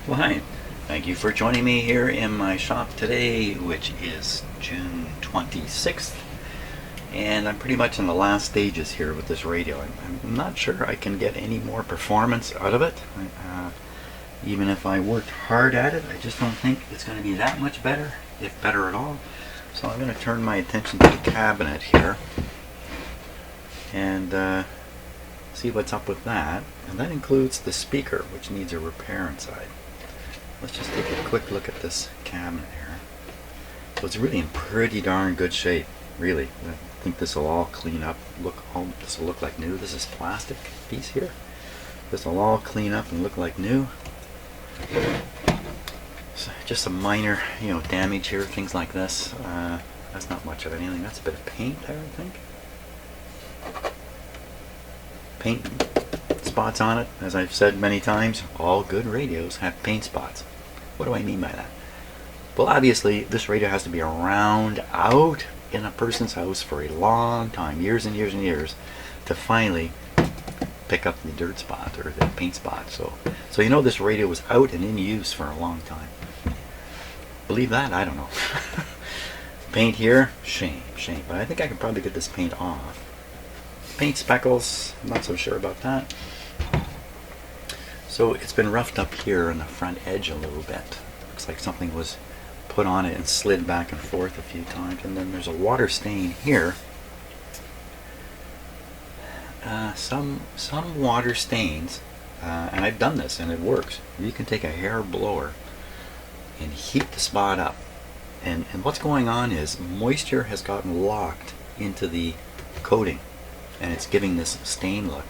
Well, hi. Thank you for joining me here in my shop today, which is June 26th. And I'm pretty much in the last stages here with this radio. I'm not sure I can get any more performance out of it. Even if I worked hard at it, I just don't think it's going to be that much better, if better at all. So I'm going to turn my attention to the cabinet here and see what's up with that. And that includes the speaker, which needs a repair inside. Let's just take a quick look at this cabinet here. So it's really in pretty darn good shape, really. I think this will all clean up. This will look like new. This is plastic piece here. This will all clean up and look like new. So just some minor, damage here, things like this. That's not much of anything. That's a bit of paint there, I think. Paint spots on it. As I've said many times, all good radios have paint spots. What do I mean by that? Well, obviously this radio has to be around out in a person's house for a long time, years and years and years, to finally pick up the dirt spot or the paint spot. So this radio was out and in use for a long time. Believe that? I don't know. Paint here, shame. But I think I can probably get this paint off. Paint speckles, I'm not so sure about that. So it's been roughed up here on the front edge a little bit. Looks like something was put on it and slid back and forth a few times. And then there's a water stain here. Some water stains, and I've done this and it works. You can take a hair blower and heat the spot up. And what's going on is moisture has gotten locked into the coating and it's giving this stain look.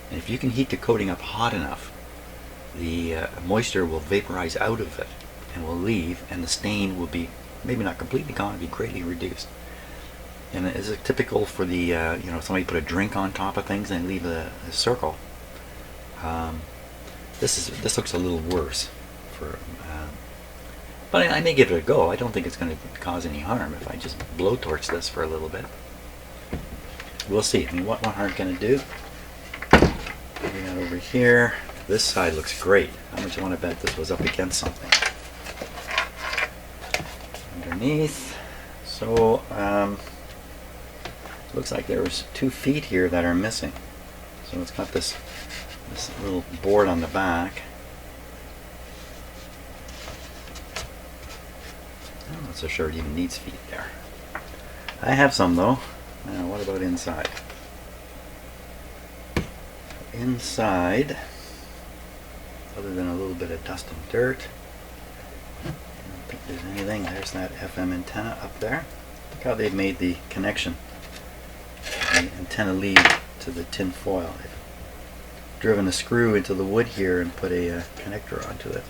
And if you can heat the coating up hot enough, the moisture will vaporize out of it and will leave, and the stain will be maybe not completely gone, it'll be greatly reduced. And is it typical for the somebody put a drink on top of things and leave a circle? This looks a little worse, but I may give it a go. I don't think it's going to cause any harm if I just blowtorch this for a little bit. We'll see. I mean, what harm can it do? We got over here. This side looks great. How much I want to bet this was up against something underneath. So looks like there was 2 feet here that are missing. So it's got this little board on the back. I'm not so sure it even needs feet there. I have some though. Now what about inside? Inside, other than a little bit of dust and dirt, I don't think there's anything. There's that FM antenna up there. Look how they've made the connection. The antenna lead to the tin foil. They've driven a screw into the wood here and put a connector onto it.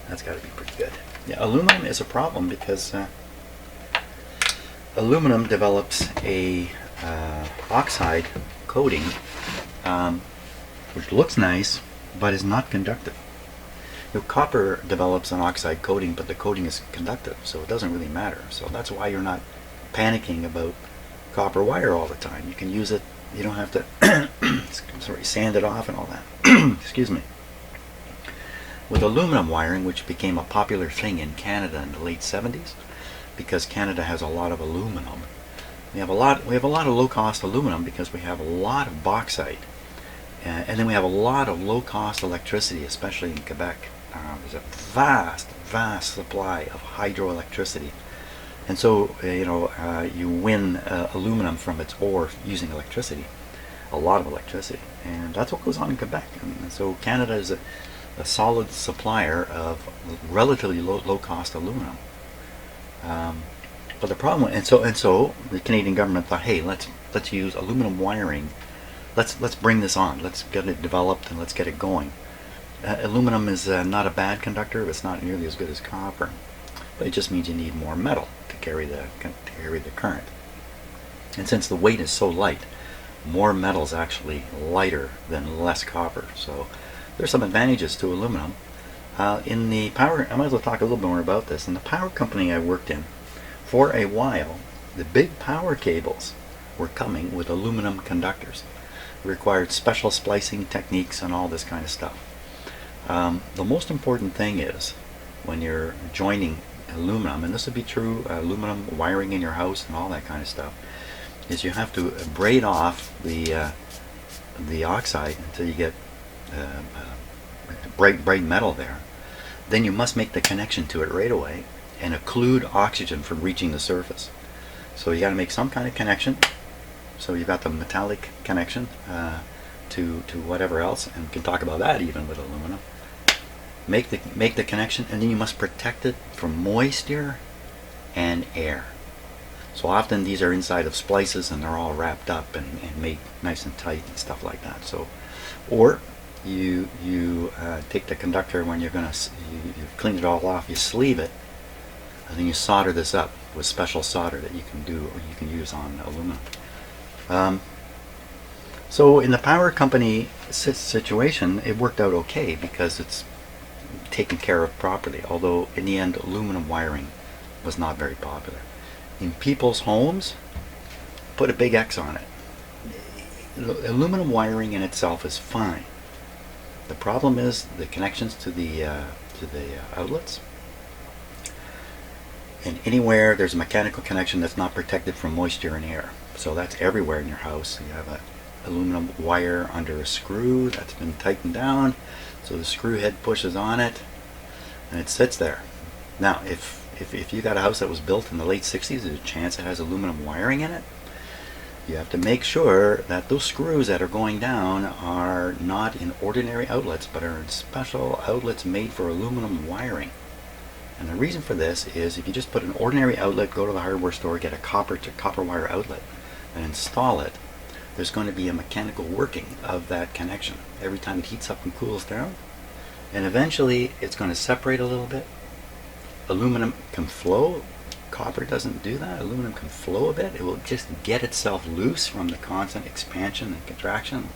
That's got to be pretty good. Yeah, aluminum is a problem because aluminum develops a oxide coating which looks nice but is not conductive. Copper develops an oxide coating, but the coating is conductive, so it doesn't really matter. So that's why you're not panicking about copper wire all the time. You can use it. You don't have to sand it off and all that. Excuse me. With aluminum wiring, which became a popular thing in Canada in the late 70s, because Canada has a lot of aluminum. We have a lot of low-cost aluminum because we have a lot of bauxite, and then we have a lot of low-cost electricity, especially in Quebec. There's a vast supply of hydroelectricity, and so you win aluminum from its ore using electricity, a lot of electricity, and that's what goes on in Quebec. And so Canada is a solid supplier of relatively low-cost aluminum. But the problem, and so the Canadian government thought, hey, let's use aluminum wiring. Let's bring this on. Let's get it developed and let's get it going. Aluminum is not a bad conductor. It's not nearly as good as copper, but it just means you need more metal to carry the current. And since the weight is so light, more metal is actually lighter than less copper. So there's some advantages to aluminum. In the power, I might as well talk a little bit more about this. In the power company I worked in, for a while, the big power cables were coming with aluminum conductors. It required special splicing techniques and all this kind of stuff. The most important thing is when you're joining aluminum, and this would be true aluminum wiring in your house and all that kind of stuff, is you have to braid off the oxide until you get bright metal there. Then you must make the connection to it right away and occlude oxygen from reaching the surface. So you got to make some kind of connection. So you've got the metallic connection to whatever else, and we can talk about that even with aluminum. Make the connection, and then you must protect it from moisture and air. So often these are inside of splices and they're all wrapped up and made nice and tight and stuff like that. So, or you take the conductor when you're gonna you've cleaned it all off, you sleeve it, and then you solder this up with special solder that you can do or you can use on aluminum. So in the power company situation, it worked out okay because it's taken care of properly. Although in the end, aluminum wiring was not very popular. In people's homes, put a big X on it. Aluminum wiring in itself is fine. The problem is the connections to the outlets. And anywhere there's a mechanical connection that's not protected from moisture and air. So that's everywhere in your house. You have an aluminum wire under a screw that's been tightened down, so the screw head pushes on it and it sits there. Now if you got a house that was built in the late 60s, there's a chance it has aluminum wiring in it. You have to make sure that those screws that are going down are not in ordinary outlets, but are in special outlets made for aluminum wiring. And the reason for this is if you just put an ordinary outlet, go to the hardware store, get a copper wire outlet, and install it, there's going to be a mechanical working of that connection every time it heats up and cools down. And eventually it's going to separate a little bit. Aluminum can flow. Copper doesn't do that. Aluminum can flow a bit. It will just get itself loose from the constant expansion and contraction.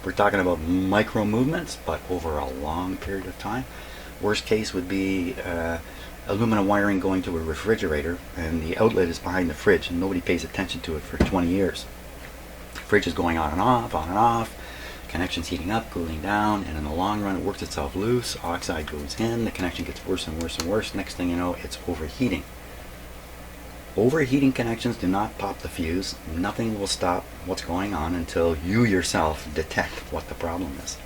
We're talking about micro movements, but over a long period of time. Worst case would be aluminum wiring going to a refrigerator and the outlet is behind the fridge and nobody pays attention to it for 20 years. The fridge is going on and off, connection's heating up, cooling down, and in the long run it works itself loose, oxide goes in, the connection gets worse and worse and worse. Next thing you know, it's overheating. Overheating connections do not pop the fuse. Nothing will stop what's going on until you yourself detect what the problem is.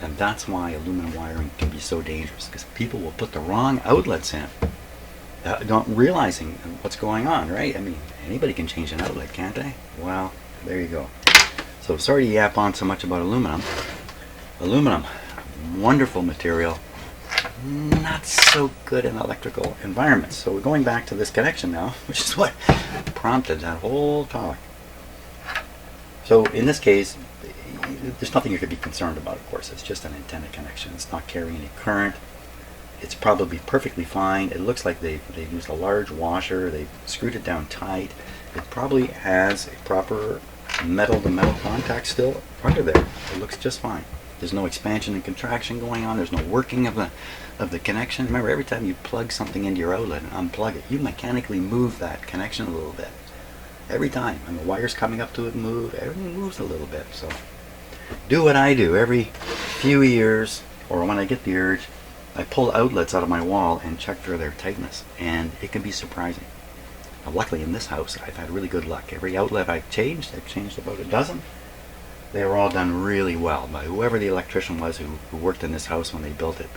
And that's why aluminum wiring can be so dangerous, because people will put the wrong outlets in, not realizing what's going on, right? I mean, anybody can change an outlet, can't they? Well, there you go. So sorry to yap on so much about aluminum. Aluminum, wonderful material, not so good in electrical environments. So we're going back to this connection now, which is what prompted that whole talk. So in this case, there's nothing you could be concerned about, of course. It's just an antenna connection. It's not carrying any current. It's probably perfectly fine. It looks like they've used a large washer. They've screwed it down tight. It probably has a proper metal-to-metal contact still under there. It looks just fine. There's no expansion and contraction going on. There's no working of the connection. Remember, every time you plug something into your outlet and unplug it, you mechanically move that connection a little bit. Every time. And the wires coming up to it move. Everything moves a little bit. So do what I do. Every few years, or when I get the urge, I pull outlets out of my wall and check for their tightness. And it can be surprising. Now, luckily in this house, I've had really good luck. Every outlet I've changed about a dozen. They were all done really well by whoever the electrician was who worked in this house when they built it.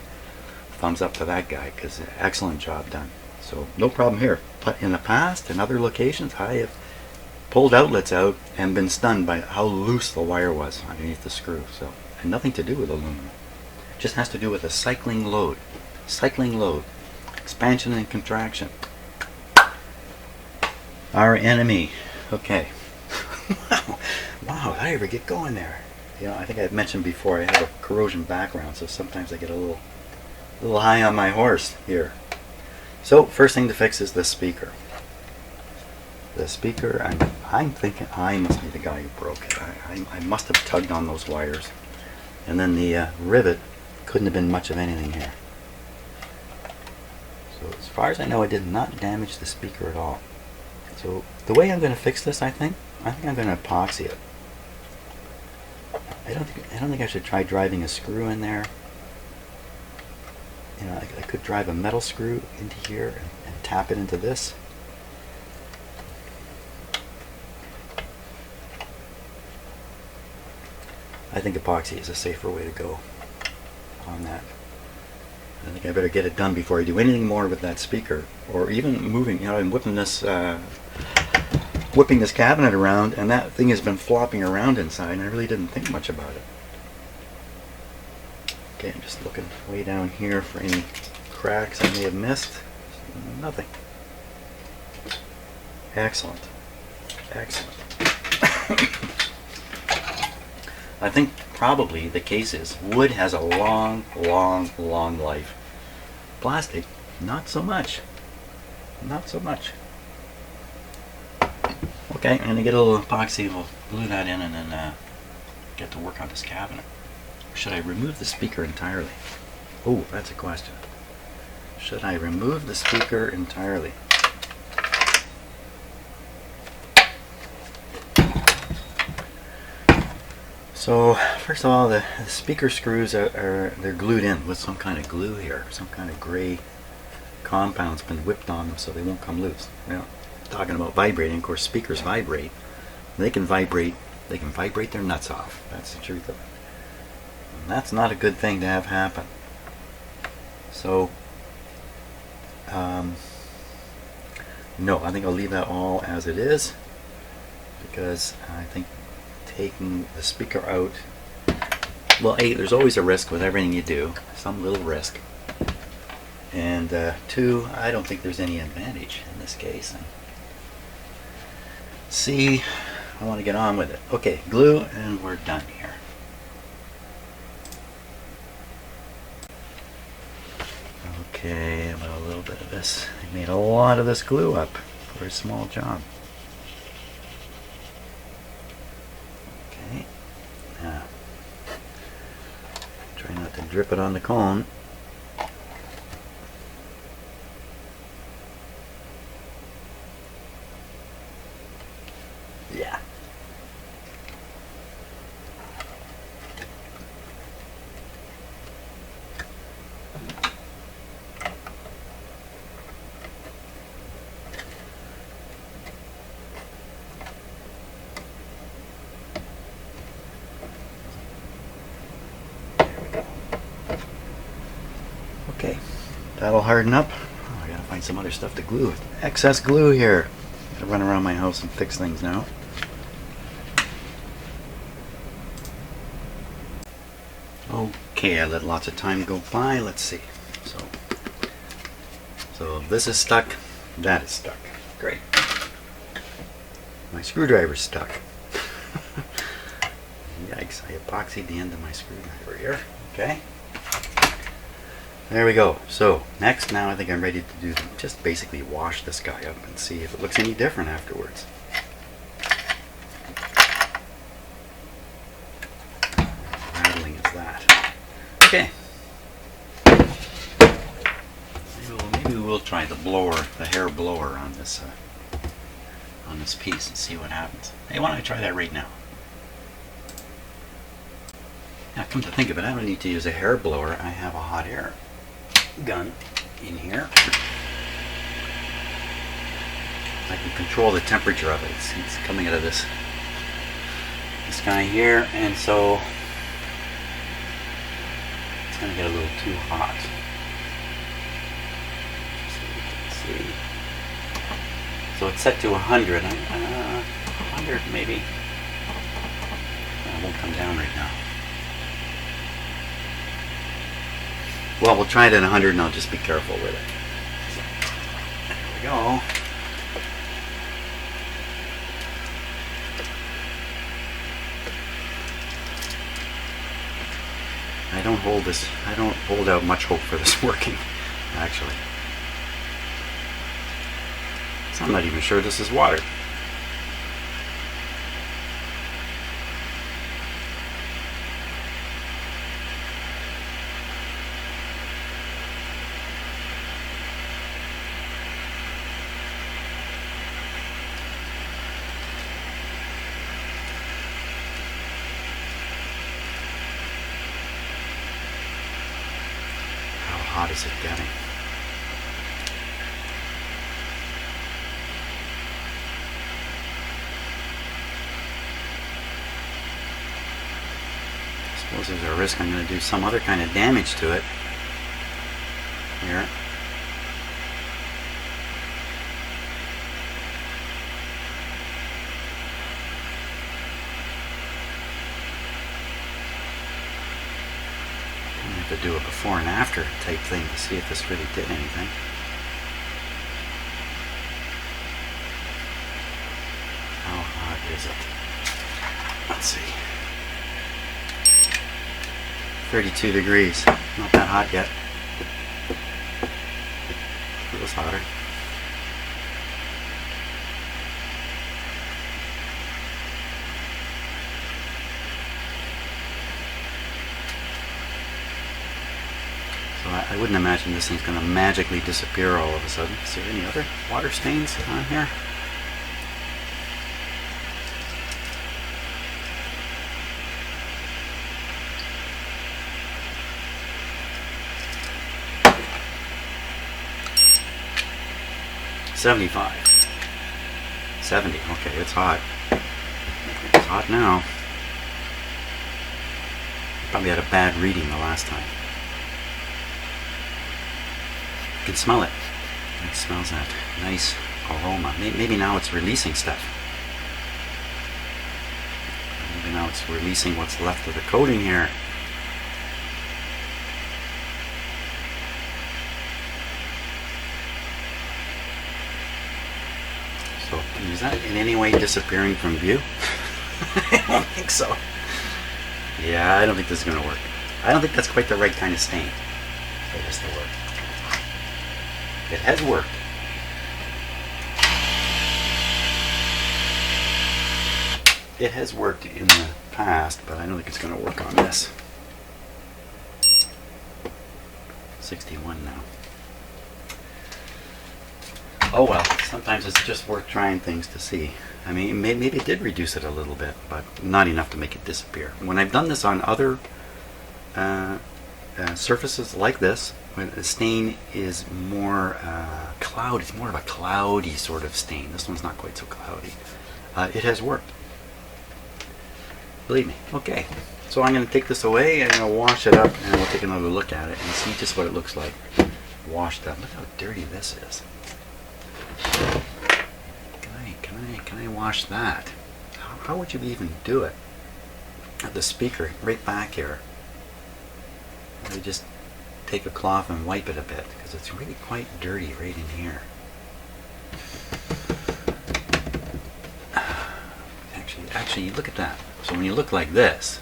Thumbs up to that guy, because excellent job done. So no problem here. But in the past, in other locations, I have pulled outlets out and been stunned by how loose the wire was underneath the screw. So, and nothing to do with aluminum. It just has to do with a cycling load. Cycling load. Expansion and contraction. Our enemy. Okay. Wow, how did I ever get going there? You know, I think I've mentioned before I have a corrosion background, so sometimes I get a little high on my horse here. So first thing to fix is the speaker. The speaker, I'm thinking I must be the guy who broke it. I must have tugged on those wires, and then the rivet couldn't have been much of anything here. So as far as I know, I did not damage the speaker at all. So the way I'm going to fix this, I think I'm going to epoxy it. I don't think I should try driving a screw in there. you know, I could drive a metal screw into here and tap it into this. I think epoxy is a safer way to go on that. I think I better get it done before I do anything more with that speaker, or even moving. You know, I'm whipping this cabinet around, and that thing has been flopping around inside, and I really didn't think much about it. Okay, I'm just looking way down here for any cracks I may have missed. Nothing. Excellent. Excellent. I think probably the case is wood has a long, long, long life. Plastic, not so much. Not so much. Okay, I'm going to get a little epoxy. We'll glue that in and then get to work on this cabinet. Or should I remove the speaker entirely? Oh, that's a question. Should I remove the speaker entirely? So first of all, the speaker screws they're glued in with some kind of glue here, some kind of gray compound's been whipped on them so they won't come loose. Now, talking about vibrating, of course, speakers vibrate. They can vibrate their nuts off. That's the truth of it. And that's not a good thing to have happen. So, no, I think I'll leave that all as it is, because I think taking the speaker out, well, A, there's always a risk with everything you do, some little risk, and 2, I don't think there's any advantage in this case, and C, I want to get on with it. Okay, glue, and we're done here. Okay, about a little bit of this. I made a lot of this glue up for a small job. Try not to drip it on the cone. Yeah. Okay, that'll harden up. Oh, I gotta find some other stuff to glue. Excess glue here. Gotta run around my house and fix things now. Okay, I let lots of time go by. Let's see. So this is stuck. That is stuck. Great. My screwdriver's stuck. Yikes! I epoxied the end of my screwdriver here. Okay. There we go. So next, now I think I'm ready to do just basically wash this guy up and see if it looks any different afterwards. Rattling is that. Okay. Maybe we'll try the blower, the hair blower on this piece and see what happens. Hey, why don't I try that right now? Now, come to think of it, I don't need to use a hair blower. I have a hot air gun in here. I can control the temperature of it. It's coming out of this guy here, and so it's going to get a little too hot. So you can see. So it's set to 100. 100 maybe. It won't come down right now. Well, we'll try it at 100 and I'll just be careful with it. There we go. I don't hold out much hope for this working, actually. So I'm not even sure this is water. hot is it getting? I suppose there's a risk I'm going to do some other kind of damage to it here. To do a before and after type thing to see if this really did anything. How hot is it? Let's see. 32 degrees. Not that hot yet. Feels hotter. I wouldn't imagine this thing's going to magically disappear all of a sudden. Is there any other water stains on here? $75. 70. Okay, it's hot. It's hot now. Probably had a bad reading the last time. You can smell it. It smells that nice aroma. Maybe now it's releasing stuff. Maybe now it's releasing what's left of the coating here. So, is that in any way disappearing from view? I don't think so. Yeah, I don't think this is going to work. I don't think that's quite the right kind of stain for this to work. It has worked. It has worked in the past, but I don't think it's going to work on this. 61 now. Oh well, sometimes it's just worth trying things to see. I mean, maybe it did reduce it a little bit, but not enough to make it disappear. When I've done this on other surfaces like this, when the stain is more cloud, it's more of a cloudy sort of stain. This one's not quite so cloudy. It has worked. Believe me. Okay, so I'm going to take this away and I'm going to wash it up, and we'll take another look at it and see just what it looks like washed up. Look how dirty this is. Can I wash that? How would you even do it? The speaker right back here. I just take a cloth and wipe it a bit because it's really quite dirty right in here. Actually, look at that. So when you look like this,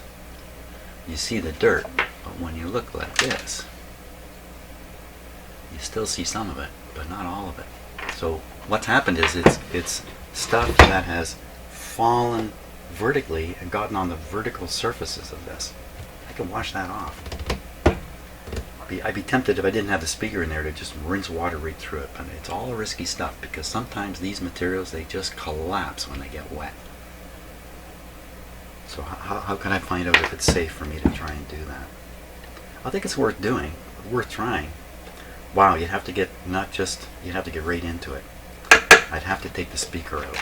you see the dirt, but when you look like this, you still see some of it, but not all of it. So what's happened is it's stuff that has fallen vertically and gotten on the vertical surfaces of this. I can wash that off. I'd be tempted if I didn't have the speaker in there to just rinse water right through it, but it's all risky stuff because sometimes these materials, they just collapse when they get wet. So how can I find out if it's safe for me to try and do that? I think it's worth doing, worth trying. Wow, you'd have to get you'd have to get right into it. I'd have to take the speaker out.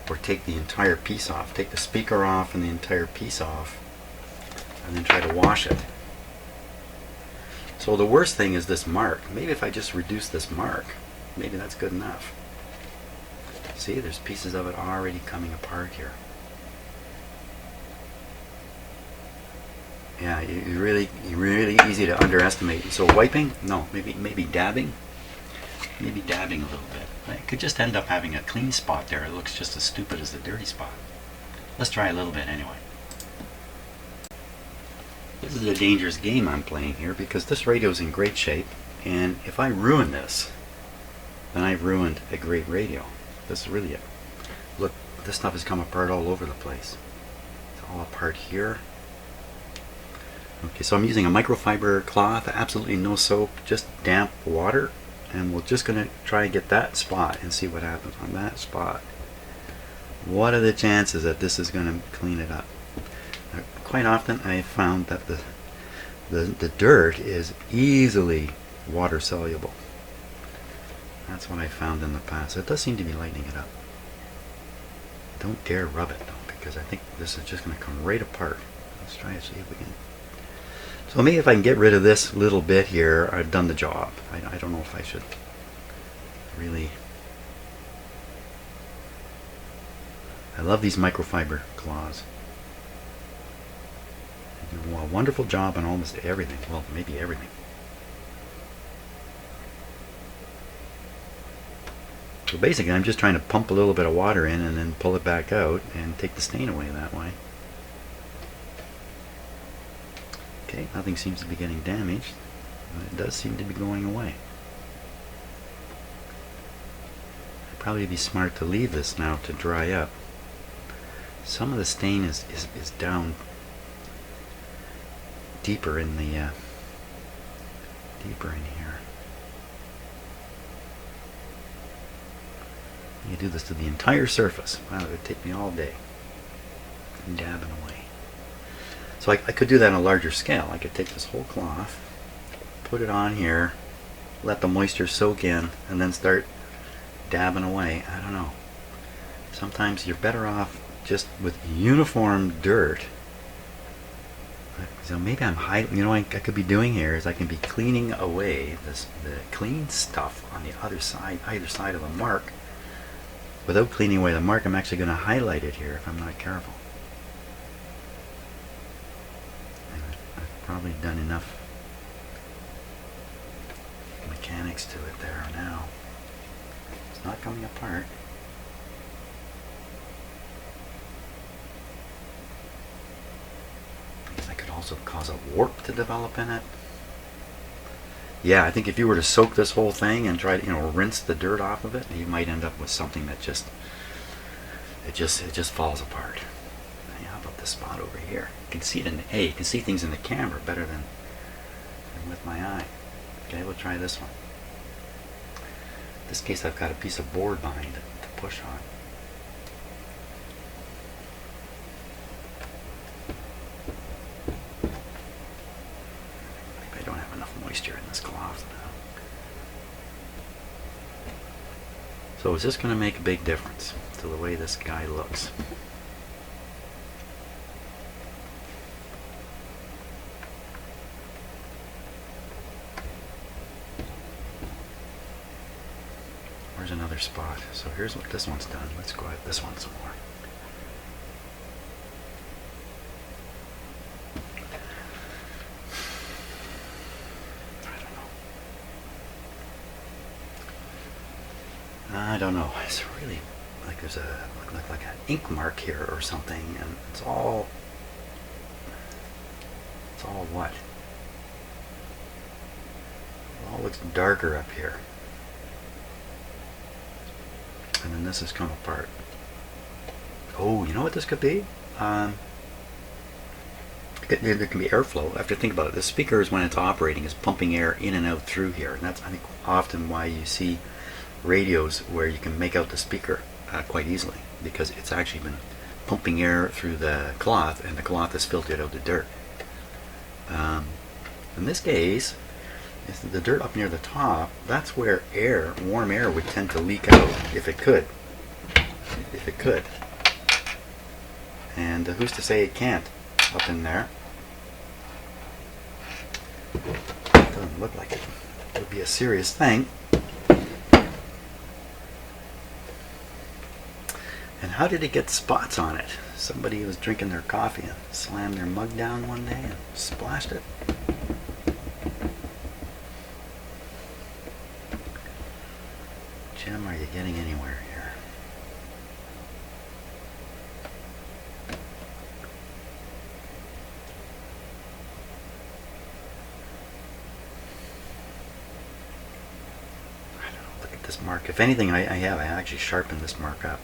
Or take the entire piece off. Take the speaker off and the entire piece off. And then try to wash it. So the worst thing is this mark. Maybe if I just reduce this mark, maybe that's good enough. See, there's pieces of it already coming apart here. Yeah, you're really easy to underestimate. So wiping? No, maybe dabbing. Maybe dabbing a little bit. It could just end up having a clean spot there. It looks just as stupid as the dirty spot. Let's try a little bit anyway. This is a dangerous game I'm playing here because this radio is in great shape, and if I ruin this, then I've ruined a great radio. This is really it. Look, this stuff has come apart all over the place. It's all apart here. Okay, so I'm using a microfiber cloth, absolutely no soap, just damp water, and we're just going to try and get that spot and see what happens on that spot. What are the chances that this is going to clean it up? Quite often I found that the dirt is easily water soluble. That's what I found in the past. It does seem to be lightening it up. Don't dare rub it though, because I think this is just going to come right apart. Let's try to see if we can. So maybe if I can get rid of this little bit here, I've done the job. I don't know if I should really. I love these microfiber cloths. They do a wonderful job on almost everything. Well, maybe everything. So basically I'm just trying to pump a little bit of water in and then pull it back out and take the stain away that way. Okay, nothing seems to be getting damaged, but it does seem to be going away. It'd probably be smart to leave this now to dry up. Some of the stain is down deeper in the deeper in here. You do this to the entire surface. Wow, it would take me all day. Dabbing away. So I could do that on a larger scale. I could take this whole cloth, put it on here, let the moisture soak in, and then start dabbing away. I don't know. Sometimes you're better off just with uniform dirt. So maybe I'm hiding. You know what I could be doing here is I can be cleaning away the clean stuff on the other side, either side of the mark. Without cleaning away the mark, I'm actually going to highlight it here if I'm not careful. And I've probably done enough mechanics to it there now. It's not coming apart. I guess I could also cause a warp to develop in it. Yeah, I think if you were to soak this whole thing and try to, rinse the dirt off of it, you might end up with something that just falls apart. Hey, how about this spot over here? You can see it you can see things in the camera better than with my eye. Okay, we'll try this one. In this case, I've got a piece of board behind it to push on. Moisture in this cloth now. So is this going to make a big difference to the way this guy looks? Where's another spot? So here's what this one's done. Let's go at this one some more. I don't know. It's really like there's like an ink mark here or something, and it's all what? It all looks darker up here, and then this has come apart. Oh, you know what this could be? There can be airflow. I have to think about it. The speaker is, when it's operating, is pumping air in and out through here, and that's, I think, often why you see radios where you can make out the speaker quite easily, because it's actually been pumping air through the cloth, and the cloth has filtered out the dirt. In this case, the dirt up near the top, that's where warm air would tend to leak out if it could. And who's to say it can't up in there? It doesn't look like it. It would be a serious thing. And how did it get spots on it? Somebody was drinking their coffee and slammed their mug down one day and splashed it. Jim, are you getting anywhere here? I don't know. Look at this mark. If anything, I actually sharpened this mark up.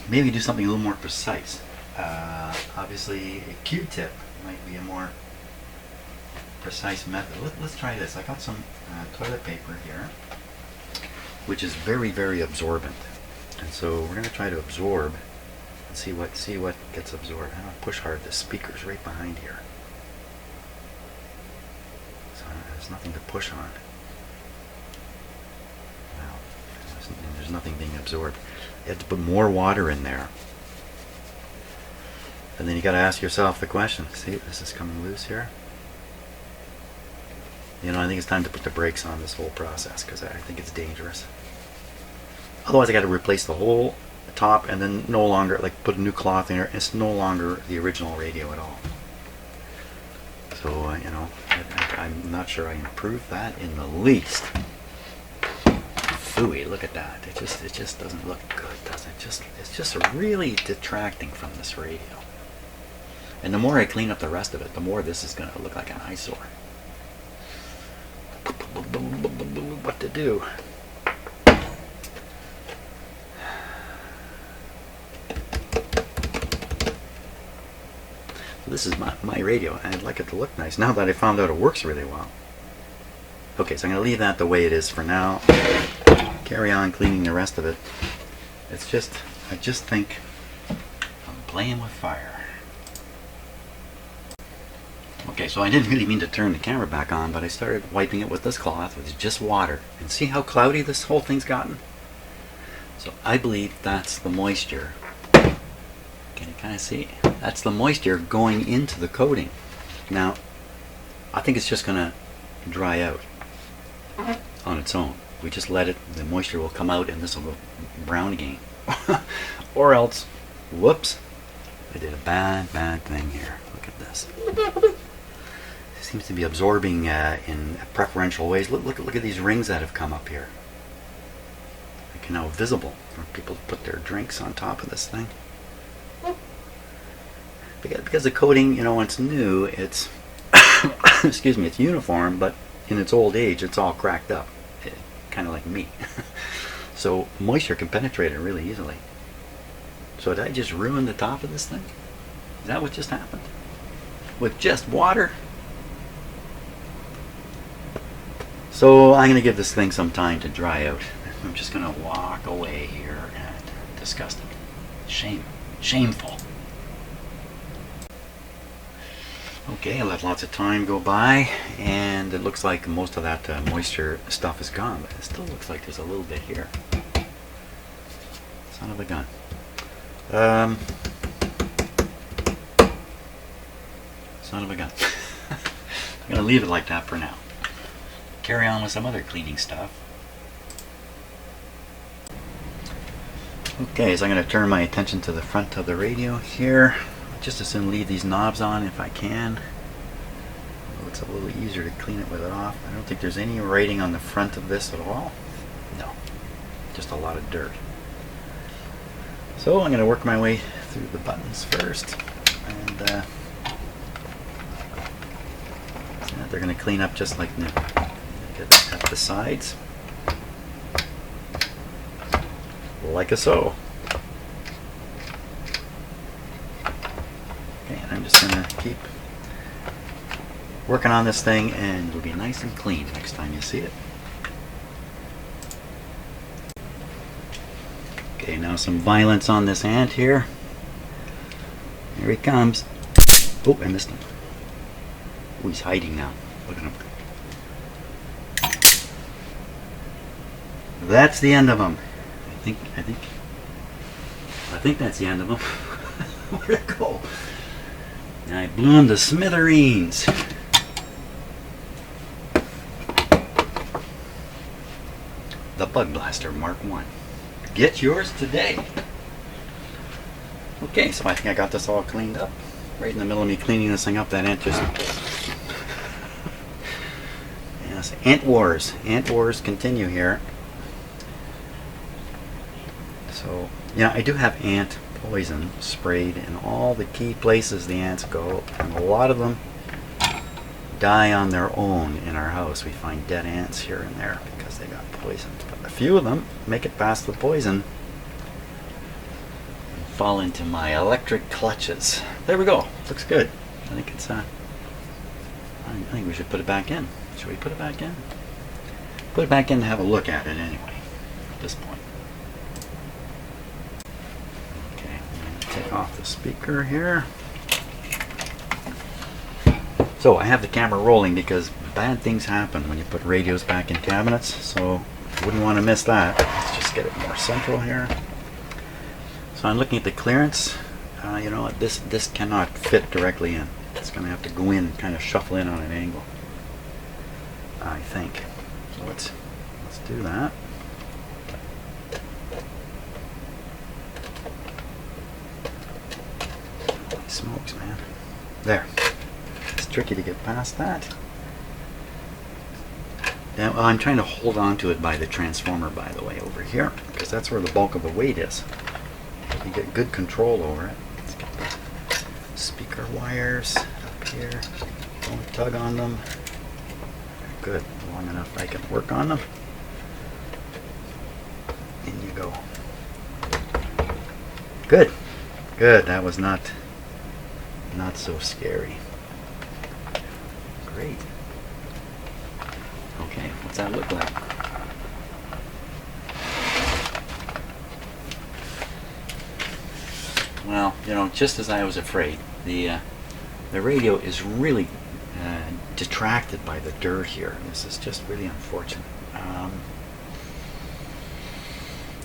Maybe do something a little more precise. Obviously, a Q-tip might be a more precise method. Let's try this. I got some toilet paper here, which is very, very absorbent, and so we're going to try to absorb and see what gets absorbed. I'm going to push hard. The speaker's right behind here. there's nothing to push on. Well, there's nothing being absorbed. You have to put more water in there. And then you got to ask yourself the question. See, this is coming loose here. You know, I think it's time to put the brakes on this whole process because I think it's dangerous. Otherwise, I got to replace the whole top and then no longer, like, put a new cloth in there. It's no longer the original radio at all. So, you know, I'm not sure I improved that in the least. Phooey, look at that. It just doesn't look good, does it? It's just really detracting from this radio. And the more I clean up the rest of it, the more this is going to look like an eyesore. What to do? This is my radio, and I'd like it to look nice now that I found out it works really well. Okay, so I'm going to leave that the way it is for now. Carry on cleaning the rest of it. It's just, I just think I'm playing with fire. Okay, so I didn't really mean to turn the camera back on, but I started wiping it with this cloth with just water. And see how cloudy this whole thing's gotten? So I believe that's the moisture. Can you kind of see? That's the moisture going into the coating. Now, I think it's just going to dry out on its own. We just let it, the moisture will come out and this will go brown again. Or else, whoops, I did a bad thing here. Look at this. It seems to be absorbing in preferential ways. Look at these rings that have come up here. They're now visible where people put their drinks on top of this thing. Because the coating, you know, when it's new, it's excuse me, it's uniform, but in its old age, it's all cracked up, kind of like me. So moisture can penetrate it really easily. So did I just ruin the top of this thing? Is that what just happened? With just water? So I'm going to give this thing some time to dry out. I'm just going to walk away here and disgusting. Shameful. Okay, I let lots of time go by, and it looks like most of that moisture stuff is gone, but it still looks like there's a little bit here. Son of a gun. Son of a gun. I'm going to leave it like that for now. Carry on with some other cleaning stuff. Okay, so I'm going to turn my attention to the front of the radio here. Just as soon leave these knobs on if I can. It's a little easier to clean it with it off. I don't think there's any writing on the front of this at all. No, just a lot of dirt. So I'm going to work my way through the buttons first, and they're going to clean up just like new. Get at the sides, like so. I'm just going to keep working on this thing, and it'll be nice and clean next time you see it. Okay, now some violence on this ant here. Here he comes. Oh, I missed him. Oh, he's hiding now. Look at him. That's the end of him. I think that's the end of him. Where'd it go? I blew him to smithereens. The Bug Blaster Mark 1. Get yours today. Okay, so I think I got this all cleaned up. Right in the middle of me cleaning this thing up, that ant just... Yes, ant wars. Ant wars continue here. So, yeah, I do have ant poison sprayed in all the key places the ants go, and a lot of them die on their own in our house. We find dead ants here and there because they got poisoned, but a few of them make it past the poison and fall into my electric clutches. There we go. Looks good. I think it's I think we should put it back in. Should we put it back in? Put it back in and have a look at it anyway at this point. Take off the speaker here. So I have the camera rolling because bad things happen when you put radios back in cabinets, so wouldn't want to miss that. Let's just get it more central here. So I'm looking at the clearance. You know what, this cannot fit directly in. It's going to have to go in and kind of shuffle in on an angle, I think. So let's do that. Holy smokes, man. There. It's tricky to get past that. Now, I'm trying to hold on to it by the transformer, by the way, over here, because that's where the bulk of the weight is. You get good control over it. Let's get the speaker wires up here. Don't tug on them. Good. Long enough I can work on them. In you go. Good. Good. That was not so scary. Great. Okay, what's that look like? Well, you know, just as I was afraid, the radio is really detracted by the dirt here. This is just really unfortunate.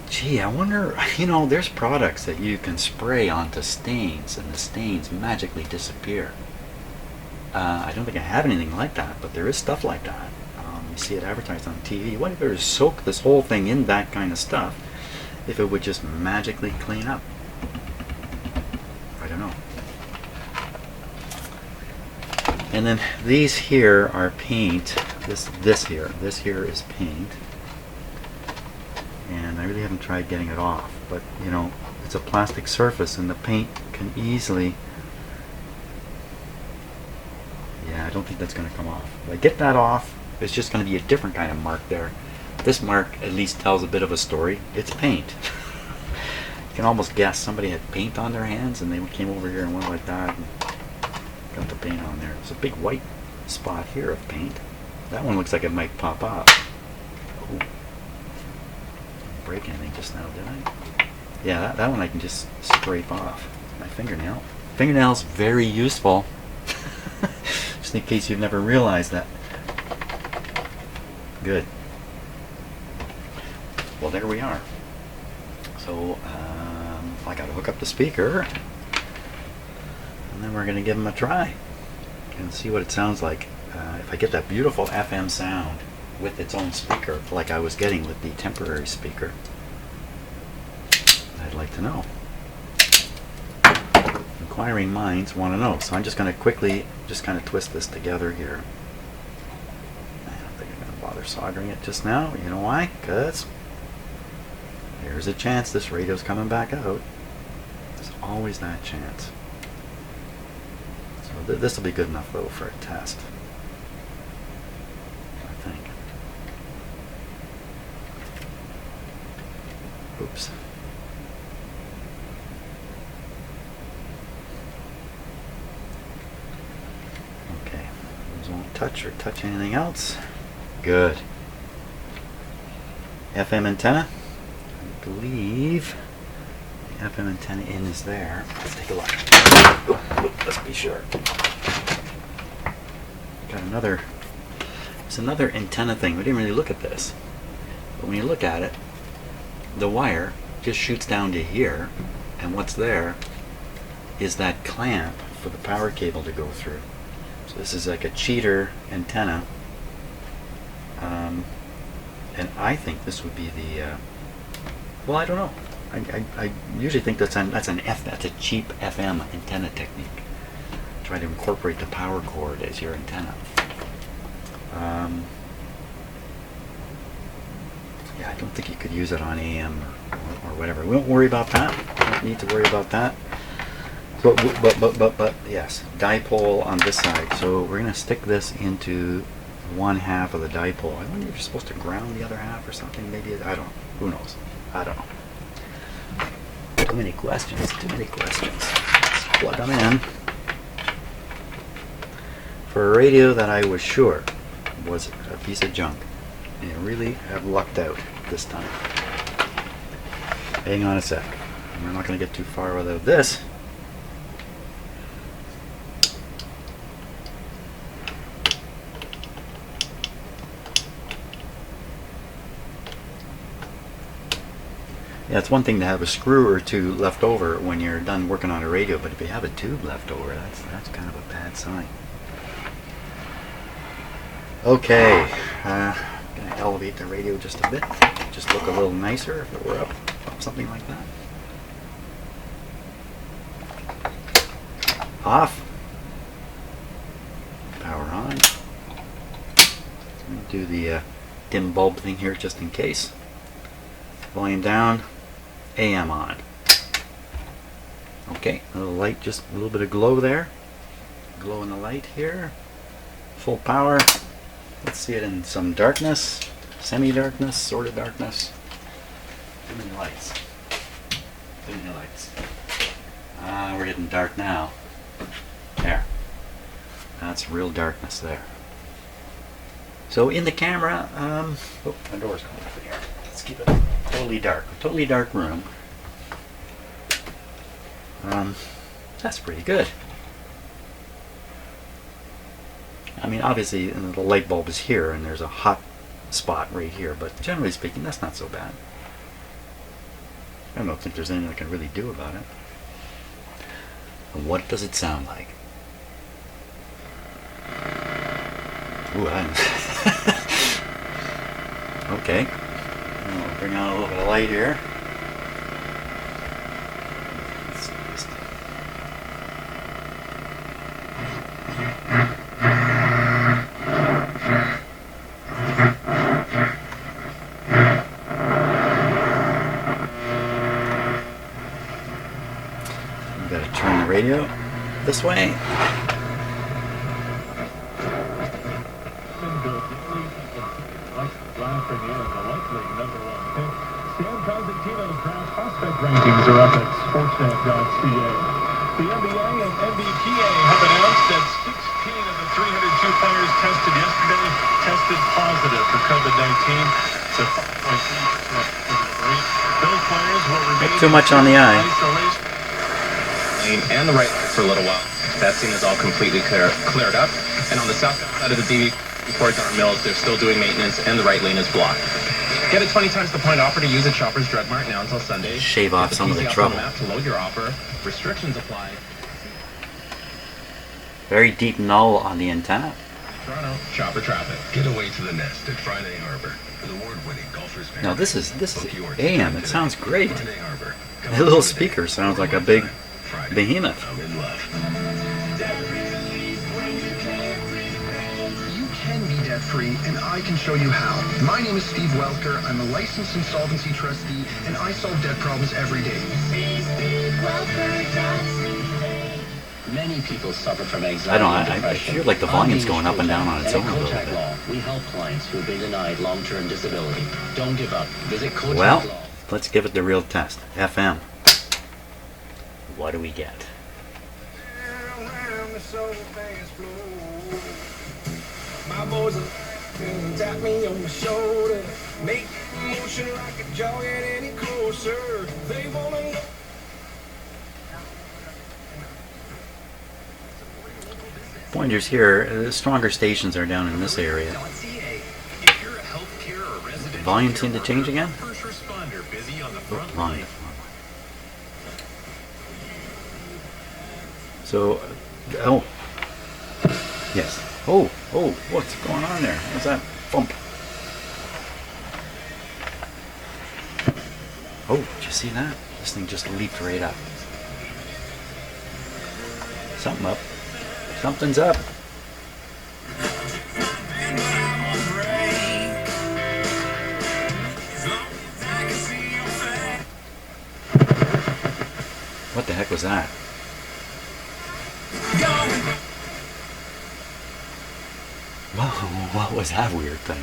Gee, I wonder, you know, there's products that you can spray onto stains and the stains magically disappear. I don't think I have anything like that, but there is stuff like that. You see it advertised on TV. What if it were to soak this whole thing in that kind of stuff, if it would just magically clean up? I don't know. And then these here are paint. This here is paint. And I really haven't tried getting it off, but you know, it's a plastic surface and the paint can easily, yeah, I don't think that's going to come off. If I get that off, it's just going to be a different kind of mark there. This mark at least tells a bit of a story. It's paint. You can almost guess somebody had paint on their hands and they came over here and went like that and got the paint on there. There's a big white spot here of paint. That one looks like it might pop up. Oh. Didn't break anything just now, did I? Yeah, that one I can just scrape off. My fingernail. Fingernail's very useful. Just in case you've never realized that. Good. Well, there we are. So I got to hook up the speaker, and then we're going to give them a try and see what it sounds like. If I get that beautiful FM sound with its own speaker, like I was getting with the temporary speaker, I'd like to know. Inquiring minds want to know. So I'm just going to quickly just kind of twist this together here. Bother soldering it just now. You know why? Because there's a chance this radio's coming back out. There's always that chance. So this will be good enough though for a test, I think. Oops. Okay. Those won't touch anything else. Good. FM antenna. I believe the FM antenna in is there. Let's take a look. Let's be sure. Got another. It's another antenna thing. We didn't really look at this, but when you look at it, the wire just shoots down to here, and what's there is that clamp for the power cable to go through. So this is like a cheater antenna. And I think this would be the, well, I don't know. I usually think that's a cheap FM antenna technique. Try to incorporate the power cord as your antenna. Yeah, I don't think you could use it on AM or whatever. We won't worry about that. We don't need to worry about that. But yes, dipole on this side. So we're going to stick this into one half of the dipole. I wonder if you're supposed to ground the other half or something. Maybe, I don't know. Who knows? I don't know. Too many questions. Too many questions. Let's plug them in. For a radio that I was sure was a piece of junk, you really have lucked out this time. Hang on a sec. We're not going to get too far without this. Yeah, it's one thing to have a screw or two left over when you're done working on a radio, but if you have a tube left over, that's kind of a bad sign. Okay, I'm going to elevate the radio just a bit, just look a little nicer if it were up something like that. Off. Power on. I'm going to do the dim bulb thing here just in case. Volume down. AM on. Okay, a little light, just a little bit of glow there. Glow in the light here. Full power. Let's see it in some darkness. Semi-darkness, sort of darkness. Too many lights. Too many lights. We're getting dark now. There. That's real darkness there. So in the camera, oh, my door's going open here. Let's keep it totally dark. A totally dark room. That's pretty good. I mean, obviously the light bulb is here and there's a hot spot right here, but generally speaking, that's not so bad. I don't think there's anything I can really do about it. And what does it sound like? Ooh, okay. I'll bring on a little bit of light here. Let's see this thing. I've got to turn the radio this way. Rankings are up at sportsnet.ca. The NBA and NBPA have announced that 16 of the 302 players tested yesterday tested positive for COVID-19. It's a 5.3% rate. Those players will remain too much on the eye. Lane and the right for a little while. That scene is all completely cleared up. And on the south side of the DV Port Darn Mills, they're still doing maintenance and the right lane is blocked. Get a 20 times the point offer to use at Shoppers Drug Mart now until Sunday. Shave off some of the trouble. Map to load your offer. Restrictions apply. Very deep null on the antenna. Toronto, shopper traffic. Get away to the nest at Friday Harbor. The award-winning golfers. Now this is AM. It sounds great. The little speaker sounds like a big behemoth. I'm in love. Free, and I can show you how. My name is Steve Welker. I'm a licensed insolvency trustee, and I solve debt problems every day. Many people suffer from anxiety and depression. I feel like the volume's going up and down on its own a little bit. Law, we help clients who have been denied long-term disability. Don't give up. Visit Kotak Law. Well, let's give it the real test. FM. What do we get? My boys tap me on my shoulder, make motion like a jogging any closer. They wanna know. Pointers here. The stronger stations are down in this area. Volume seemed to change again. Volume. So, oh, yes. Oh, what's going on there? What's that bump? Oh, did you see that? This thing just leaped right up. Something up. Something's up. What the heck was that? Whoa, what was that weird thing?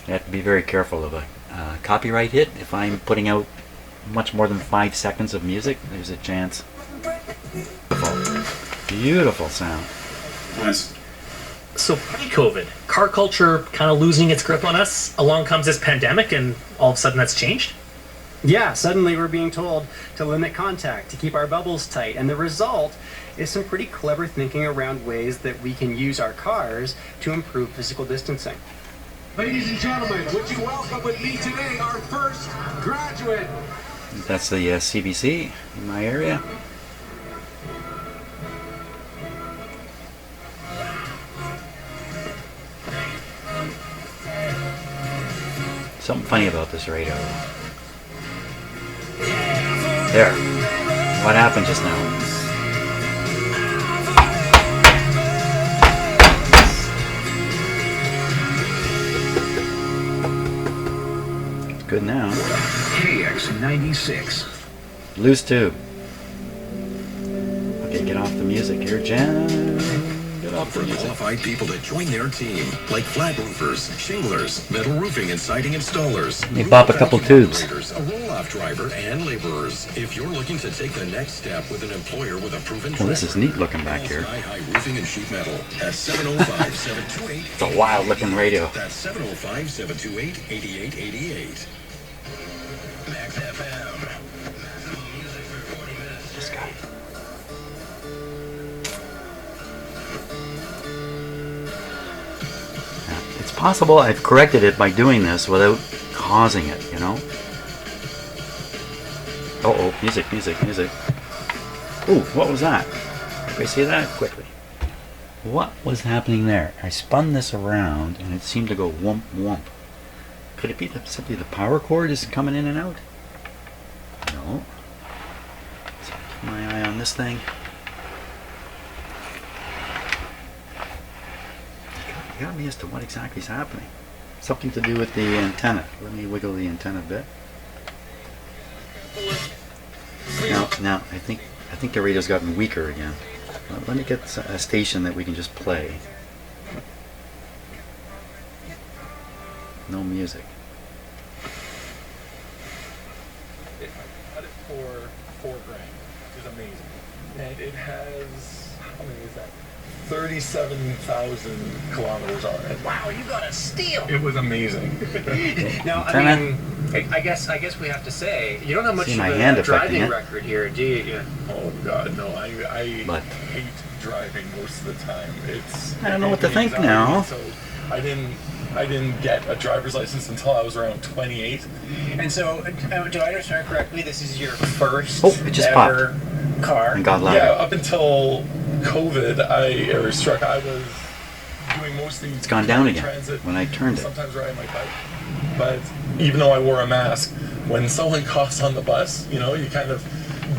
You have to be very careful of a copyright hit. If I'm putting out much more than 5 seconds of music, there's a chance. Beautiful sound. Nice. So pre-COVID, car culture kind of losing its grip on us. Along comes this pandemic, and all of a sudden that's changed? Yeah, suddenly we're being told to limit contact, to keep our bubbles tight, and the result is some pretty clever thinking around ways that we can use our cars to improve physical distancing. Ladies and gentlemen, would you welcome with me today our first graduate? That's the CBC in my area. Something funny about this radio. There. What happened just now? Good now. KX96. Loose tube. Okay, get off the music here, Jen. Get off the For music. qualified people to join their team, like flat roofers, shinglers, metal roofing and siding installers. Let me pop a couple tubes. A roll-off driver and laborers. If you're looking to take the next step with an employer with a proven Well, this is neat looking back here. High roofing and sheet metal at 705-728. It's a wild looking radio. That's 705-728-8888. Max FM. This guy. It's possible I've corrected it by doing this without causing it, you know? Uh-oh, music, music, music. Ooh, what was that? Everybody see that? Quickly. What was happening there? I spun this around and it seemed to go whoomp whoomp. Could it be that simply the power cord is coming in and out? No. So keep my eye on this thing. You got me as to what exactly is happening. Something to do with the antenna. Let me wiggle the antenna a bit. Now I think the radio's gotten weaker again. Let me get a station that we can just play. No music. I got it for $4,000. It's amazing. And it has, how many is that? 37,000 kilometers on it. Wow, you got a steal. It was amazing. Now, I mean, I guess we have to say, you don't have much See of my hand a affecting driving it. record here, do you? Yeah. Oh God, no! I But- hate driving most of the time. I don't know what to think now. So I didn't get a driver's license until I was around 28. And so, do I understand correctly? This is your first Oh, it just ever car. And got louder. Yeah, up until COVID, I was doing mostly. It's gone down again transit, when I turned it. Sometimes riding my bike, but even though I wore a mask, when someone coughs on the bus, you kind of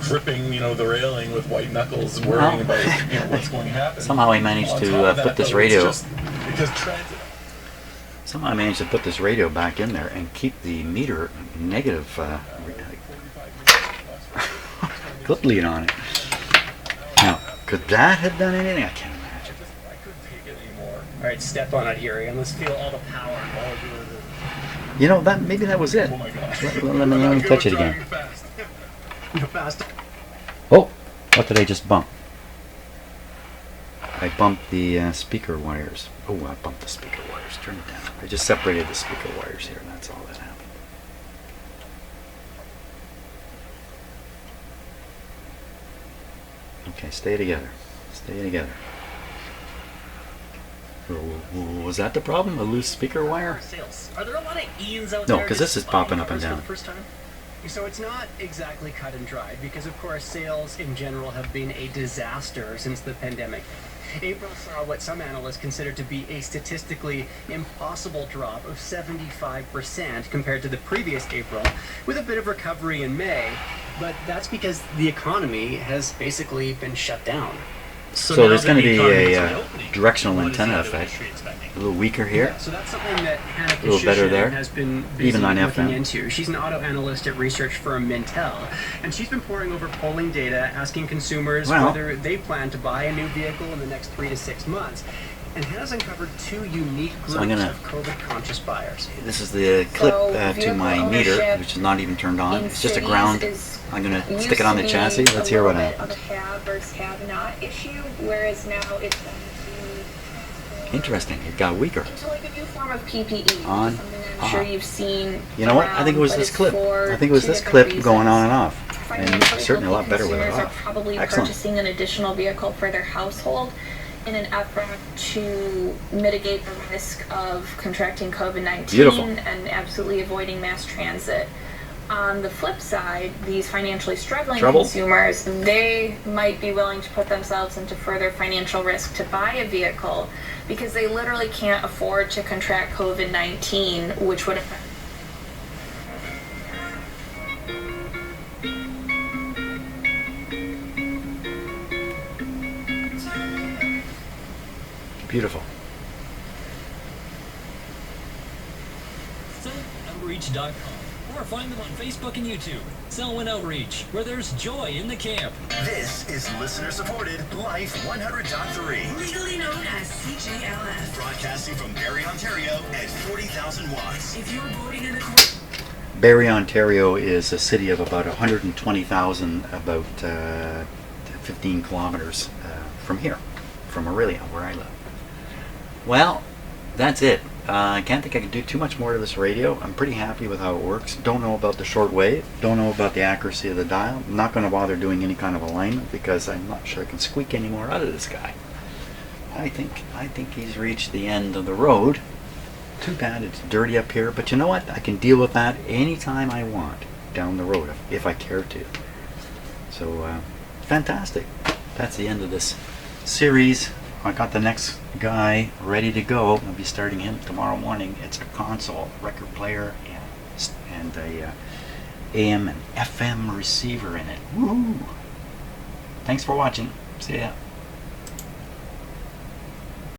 gripping, the railing with white knuckles, worrying about what's going to happen. Somehow I managed On to top of that, put this though, radio. it's just because transit. Somehow I managed to put this radio back in there and keep the meter negative clip lead on it. Now, could that have done anything? I can't imagine. I couldn't take it anymore. All right, step on it here, and let's feel all the power. That maybe that was it. Oh my gosh. Let me touch it again. Fast. Go fast. Oh, what did I just bump? I bumped the speaker wires. Oh, I bumped the speaker wires. Turn it down. I just separated the speaker wires here, and that's all that happened. Okay, stay together. Stay together. Was that the problem? A loose speaker wire? Sales. Are there a lot of Ians out No, there? 'cause this is just buying popping up and cars for down. the first time? So it's not exactly cut and dried because, of course, sales in general have been a disaster since the pandemic. April saw what some analysts consider to be a statistically impossible drop of 75% compared to the previous April, with a bit of recovery in May, but that's because the economy has basically been shut down. So now there's that going to the be economy is a reopening, directional what is the antenna auto effect. industry expecting? A little weaker here. So that's something that Hannah A little better Kashushin there. has been busy Even on looking FM. into. She's an auto analyst at research firm Mintel, and she's been poring over polling data, asking consumers Well. whether they plan to buy a new vehicle in the next 3 to 6 months. And Hannah's uncovered two unique So groups I'm gonna- of COVID-conscious buyers. This is the clip So, to vehicle my meter, ownership which is not even turned on. in It's just a cities ground. is- I'm going to used stick it on to the be chassis. Let's a hear what little bit happens. of a have versus have not issue, whereas now it's going to Interesting. It got weaker. into like a new form of PPE. On, something sure you've seen. You know what? I think it was around, this but clip. it's for I think it was two this different clip going on and off. And Financially certainly a lot healthy better with it consumers are off. probably Excellent. purchasing an additional vehicle for their household in an effort to mitigate the risk of contracting COVID-19 Beautiful. and absolutely avoiding mass transit. On the flip side, these financially struggling Trouble? consumers, they might be willing to put themselves into further financial risk to buy a vehicle because they literally can't afford to contract COVID-19, which would affect. Beautiful. Selloutreach.com or find them on Facebook and YouTube. Selwyn Outreach, where there's joy in the camp. This is listener-supported Life 100.3. Legally known as CJLF. Broadcasting from Barrie, Ontario at 40,000 watts. If you're voting in the Barrie, Ontario is a city of about 120,000, about 15 kilometers from here, from Aurelia, where I live. Well, that's it. I can't think I can do too much more to this radio. I'm pretty happy with how it works. Don't know about the short wave. Don't know about the accuracy of the dial. I'm not going to bother doing any kind of alignment because I'm not sure I can squeak any more out of this guy. I think he's reached the end of the road. Too bad it's dirty up here, but you know what? I can deal with that anytime I want down the road if I care to. So, fantastic. That's the end of this series. I got the next guy ready to go. I'll be starting him tomorrow morning. It's a console, record player, and a AM and FM receiver in it. Woohoo! Thanks for watching. See ya.